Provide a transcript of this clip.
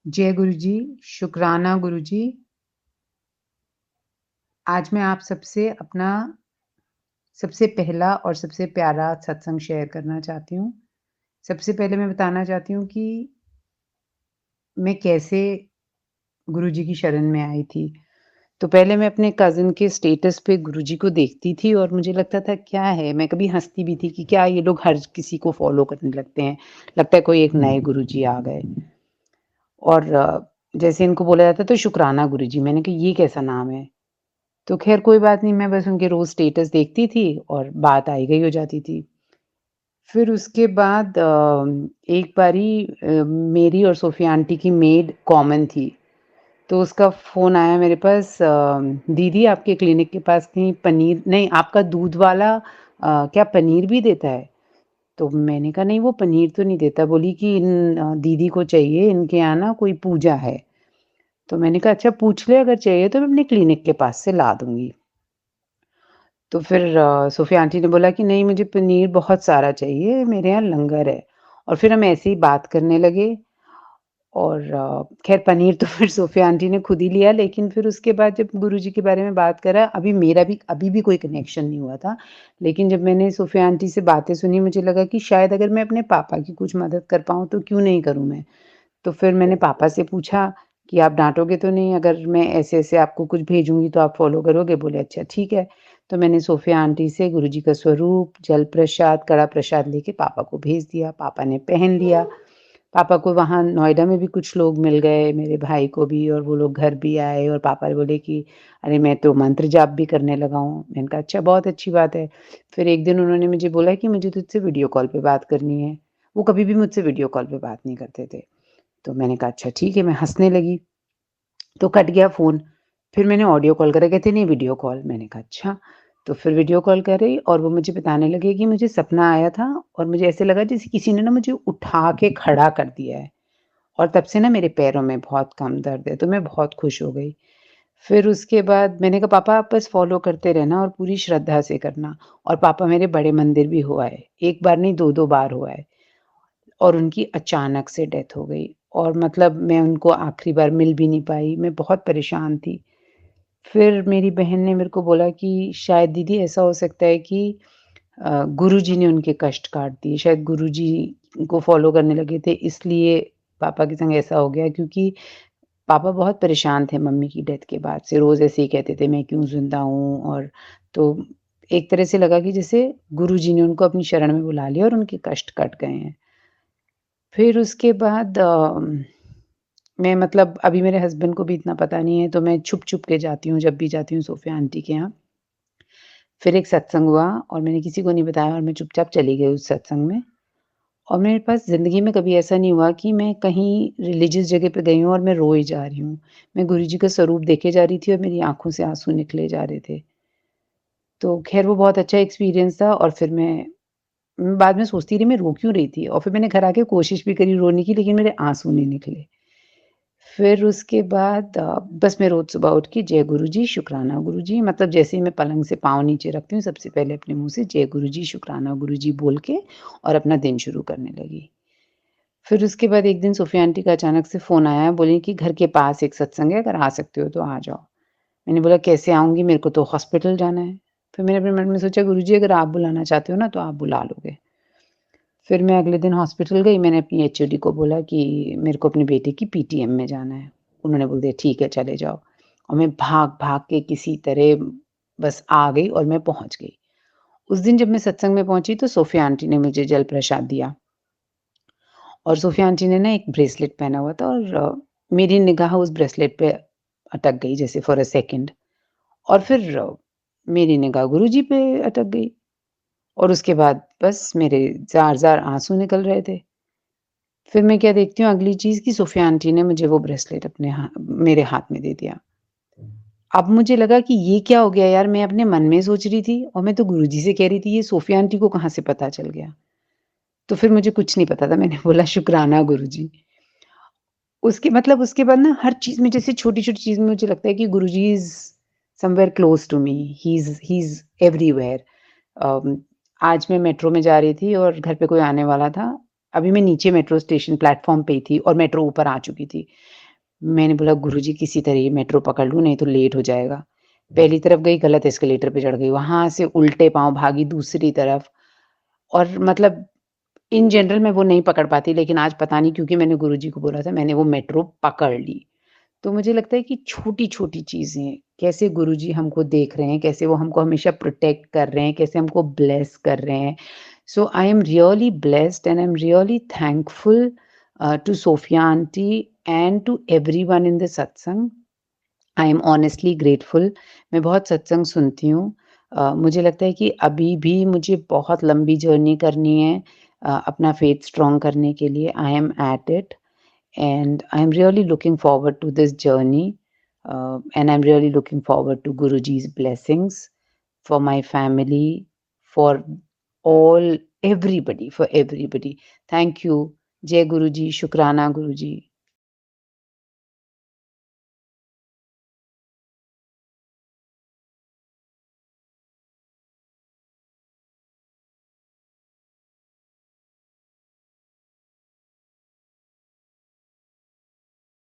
जय गुरु जी, शुक्राना गुरु जी। आज मैं आप सबसे अपना सबसे पहला और सबसे प्यारा सत्संग शेयर करना चाहती हूँ। सबसे पहले मैं बताना चाहती हूँ कि मैं कैसे गुरु जी की शरण में आई थी। तो पहले मैं अपने कज़िन के स्टेटस पे गुरु जी को देखती थी और मुझे लगता था क्या है, मैं कभी हँसती भी थी कि क्या ये लोग हर किसी को फ़ॉलो करने लगते हैं। लगता है कोई एक नए गुरु जी आ गए। और जैसे इनको बोला जाता है तो शुक्राना गुरु जी, मैंने कहा ये कैसा नाम है? तो ख़ैर कोई बात नहीं, मैं बस उनके रोज़ स्टेटस देखती थी और बात आई गई हो जाती थी। फिर उसके बाद एक बारी मेरी और सोफ़िया आंटी की मेड कॉमन थी, तो उसका फ़ोन आया मेरे पास, "दीदी आपके क्लिनिक के पास कहीं पनीर नहीं, आपका दूध वाला क्या पनीर भी देता है?" तो मैंने कहा, "नहीं, वो पनीर तो नहीं देता।" बोली कि "इन दीदी को चाहिए, इनके यहाँ ना कोई पूजा है।" तो मैंने कहा, "अच्छा पूछ ले, अगर चाहिए तो मैं अपने क्लिनिक के पास से ला दूँगी।" तो फिर सोफ़िया आंटी ने बोला कि नहीं मुझे पनीर बहुत सारा चाहिए, मेरे यहाँ लंगर है। और फिर हम ऐसे ही बात करने लगे और ख़ैर पनीर तो फिर सोफ़िया आंटी ने खुद ही लिया, लेकिन फिर उसके बाद जब गुरुजी के बारे में बात करा, अभी भी कोई कनेक्शन नहीं हुआ था। लेकिन जब मैंने सोफ़िया आंटी से बातें सुनी, मुझे लगा कि शायद अगर मैं अपने पापा की कुछ मदद कर पाऊँ तो क्यों नहीं करूँ मैं। तो फिर मैंने पापा से पूछा कि आप डाँटोगे तो नहीं अगर मैं ऐसे-ऐसे आपको कुछ भेजूँगी तो आप फ़ॉलो करोगे? बोले अच्छा ठीक है। तो मैंने सोफ़िया आंटी से गुरुजी का स्वरूप, जल प्रसाद, कड़ा प्रसाद लेके पापा को भेज दिया। पापा ने पहन लिया। पापा को वहाँ नोएडा में भी कुछ लोग मिल गए, मेरे भाई को भी, और वो लोग घर भी आए और पापा बोले कि अरे मैं तो मंत्र जाप भी करने लगा हूँ। मैंने कहा अच्छा बहुत अच्छी बात है। फिर एक दिन उन्होंने मुझे बोला कि मुझे तुझसे वीडियो कॉल पे बात करनी है। वो कभी भी मुझसे वीडियो कॉल पे बात नहीं करते थे। तो मैंने कहा अच्छा ठीक है, मैं हँसने लगी। तो कट गया फ़ोन। फिर मैंने ऑडियो कॉल करा, कहते नहीं वीडियो कॉल। मैंने कहा अच्छा। तो फिर वीडियो कॉल करी और वो मुझे बताने लगे कि मुझे सपना आया था और मुझे ऐसे लगा जैसे किसी ने ना मुझे उठा के खड़ा कर दिया है और तब से ना मेरे पैरों में बहुत कम दर्द है, तो मैं बहुत खुश हो गई। फिर उसके बाद मैंने कहा पापा आप बस फ़ॉलो करते रहना और पूरी श्रद्धा से करना। और पापा मेरे बड़े मंदिर भी हो आए। 1 बार नहीं 2-2 बार हो आए। और उनकी अचानक से डेथ हो गई और मतलब मैं उनको आखिरी बार मिल भी नहीं पाई, मैं बहुत परेशान थी। फिर मेरी बहन ने मेरे को बोला कि शायद दीदी ऐसा हो सकता है कि गुरुजी ने उनके कष्ट काट दिए, शायद गुरुजी को फ़ॉलो करने लगे थे इसलिए पापा के संग ऐसा हो गया, क्योंकि पापा बहुत परेशान थे मम्मी की डेथ के बाद से, रोज़ ऐसे ही कहते थे मैं क्यों ज़िंदा हूँ। और तो एक तरह से लगा कि जैसे गुरुजी ने उनको अपनी शरण में बुला लिया और उनके कष्ट कट गए हैं। फिर उसके बाद मैं मतलब अभी मेरे हस्बैंड को भी इतना पता नहीं है, तो मैं छुप-छुप के जाती हूँ, जब भी जाती हूँ सोफ़िया आंटी के यहाँ। फिर एक सत्संग हुआ और मैंने किसी को नहीं बताया और मैं चुपचाप चली गई उस सत्संग में। और मेरे पास ज़िंदगी में कभी ऐसा नहीं हुआ कि मैं कहीं रिलीजियस जगह पे गई हूँ और मैं रोए जा रही हूँ। मैं गुरुजी का स्वरूप देखे जा रही थी और मेरी आँखों से आँसू निकले जा रहे थे। तो ख़ैर वो बहुत अच्छा एक्सपीरियंस था और फिर मैं बाद में सोचती रही मैं रो क्यों रही थी, और फिर मैंने घर आके कोशिश भी करी रोने की, लेकिन मेरे आँसू नहीं निकले। फिर उसके बाद बस मैं रोज़ सुबह उठ के जय गुरुजी, शुक्राना गुरुजी, मतलब जैसे ही मैं पलंग से पाँव नीचे रखती हूँ, सबसे पहले अपने मुँह से जय गुरुजी, शुक्राना गुरुजी बोल के और अपना दिन शुरू करने लगी। फिर उसके बाद एक दिन सोफ़िया आंटी का अचानक से फ़ोन आया, बोली कि घर के पास एक सत्संग है, अगर आ सकते हो तो आ जाओ। मैंने बोला कैसे आऊँगी, मेरे को तो हॉस्पिटल जाना है। फिर मैंने अपने मन में सोचा गुरुजी अगर आप बुलाना चाहते हो ना तो आप बुला लोगे। फिर मैं अगले दिन हॉस्पिटल गई, मैंने अपनी एचओडी को बोला कि मेरे को अपने बेटे की पीटीएम में जाना है। उन्होंने बोल दिया ठीक है चले जाओ। और मैं भाग-भाग के किसी तरह बस आ गई और मैं पहुँच गई। उस दिन जब मैं सत्संग में पहुँची तो सोफ़िया आंटी ने मुझे जल प्रसाद दिया और सोफ़िया आंटी ने ना एक ब्रेसलेट पहना हुआ था और मेरी निगाह उस ब्रेसलेट पे अटक गई जैसे फॉर अ सेकंड। और फिर मेरी निगाह गुरुजी पे अटक गई और उसके बाद बस मेरे ज़ार-ज़ार आँसू निकल रहे थे। फिर मैं क्या देखती हूँ अगली चीज़ कि सोफ़िया आंटी ने मुझे वो ब्रेसलेट मेरे हाथ में दे दिया। अब मुझे लगा कि ये क्या हो गया यार, मैं अपने मन में सोच रही थी और मैं तो गुरुजी से कह रही थी, ये सोफ़िया आंटी को कहाँ से पता चल गया? तो फिर मुझे कुछ नहीं पता था, मैंने बोला शुक्राना गुरुजी। उसके बाद ना हर चीज़ में, जैसे छोटी-छोटी चीज़ में मुझे लगता है कि Guruji is somewhere close to me, he is everywhere. Um, आज मैं मेट्रो में जा रही थी और घर पे कोई आने वाला था। अभी मैं नीचे मेट्रो स्टेशन प्लेटफ़ॉर्म पे ही थी और मेट्रो ऊपर आ चुकी थी। मैंने बोला गुरुजी किसी तरह ये मेट्रो पकड़ लूँ नहीं तो लेट हो जाएगा। पहली तरफ गई गलत एस्केलेटर पे चढ़ गई, वहाँ से उल्टे पाँव भागी दूसरी तरफ और मतलब इन जनरल मैं वो नहीं पकड़ पाती लेकिन आज पता नहीं क्योंकि मैंने गुरुजी को बोला था मैंने वो मेट्रो पकड़ ली। तो मुझे लगता है कि छोटी-छोटी चीज़ें, कैसे गुरुजी हमको देख रहे हैं, कैसे वो हमको हमेशा प्रोटेक्ट कर रहे हैं, कैसे हमको ब्लेस कर रहे हैं। So I am really blessed and I am really thankful to Sophia aunty and to everyone in the satsang. I am honestly grateful. मैं बहुत सत्संग सुनती हूँ। मुझे लगता है कि अभी भी मुझे बहुत लंबी जर्नी करनी है अपना फेथ स्ट्रॉन्ग करने के लिए। I am at it and I'm really looking forward to this journey. And I'm really looking forward to Guruji's blessings for my family, for all, everybody, for everybody. Thank you. Jai Guruji, Shukrana Guruji.